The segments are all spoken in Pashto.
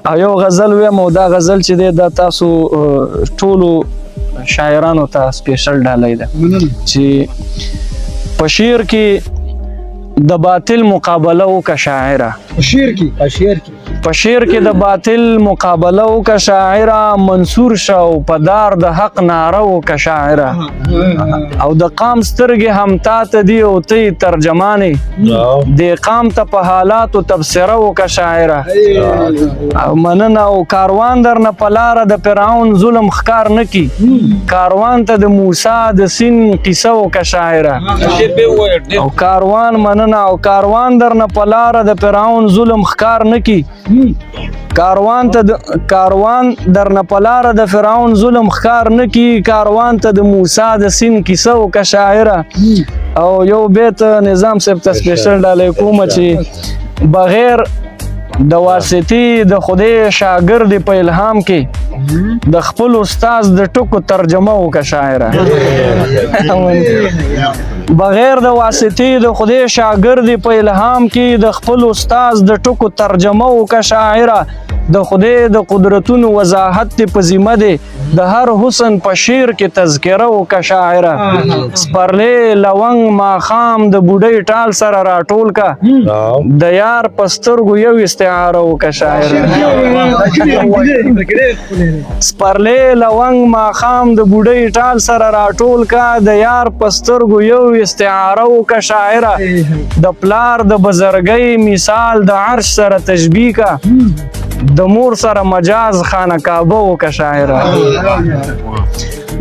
او یو غزل وایم او دا غزل چې دی دا تاسو ټولو شاعرانو ته سپیشل ډالۍ ده چې په شعر کې د باطل مقابله وکړه شاعره په شعر کې د باطل مقابله وکړه شاعره منصور شو په دار د حق ناره وکړه شاعره او د قام سترګې هم تا ته دي او ته ترجمانې د قام ته په حالاتو تبصره وکړه شاعره او مننه او کاروان درنه په لاره د فرعون ظلم ښکار نه کی کاروان ته د موسی د سین قصه وکړه شاعره او کاروان مننه او کاروان درنه په لاره د فرعون ظلم ښکار نه کی کاروان درنه په لاره د فرعون ظلم ښکار نه کی کاروان ته د موسی د سین کیسه وکړه شاعره او یو بیت نظام صاحب ته سپیشل ډالۍ کوم چې بغیر د واسطې د خدای شاګرد په الهام کې د خپل استاد د ټکو ترجمه وکړه شاعره بغیر د واسطې د خدای شاګرد په الهام کې د خپل استاد د ټکو ترجمه وکړه شاعره د خدای د قدرتونو وضاحت په ذمه دی د هر حسن په شعر کې تذکره وکړه شاعره سپرلی لونګ ماښام د بوډۍ ټال سره راټول کا د یار په سترګو یو استعاره وکړه شاعره سپرلی لونګ ماښام د بوډۍ ټال سره راټول کا د یار په سترګو یو استعاره وکړه شاعره د پلار د بزرګۍ مثال د عرش سره تشبیه کا د مور سره مجاز خانه کعبه وکړه شاعره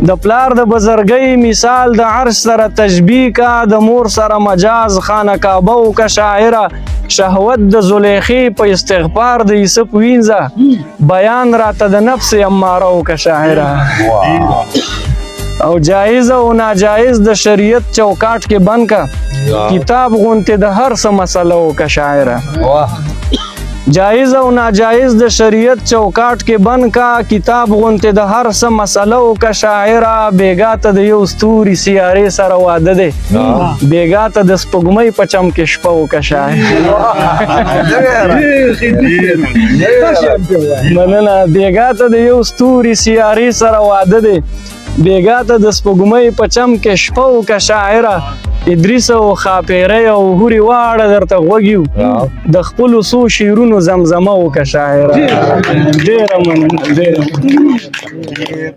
د پلار د بزرګۍ مثال د عرش سره تشبیه کا د مور سره مجاز خانه کعبه وکړه شاعره شهوت د زلیخې په استغفار د یوسف وینځه بیان راته د نفس اماره وکړه شاعره او جایز او ناجایز د شریعت چوکاټ کې بند کا کتاب غونته د هر څه مسله وکړه شاعره جایز او ناجایز د شریعت چوکاټ کې بند کا کتاب غونته د هر څه مسله وکړه شاعره بیګا ته د یو ستوري سیارې سره واده دی بیګا ته د سپوږمۍ په چم کې شپه وکړه شاعره مننه بیګا ته د یو ستوري سیارې سره واده دی بیګا ته د سپوږمۍ په چم کې شپه وکړه شاعره ادریس او خاپیری او هوري واړه درته غوږ یو د خپلو څو شعرونو زمزمه وکړه شاعره ډېره مننه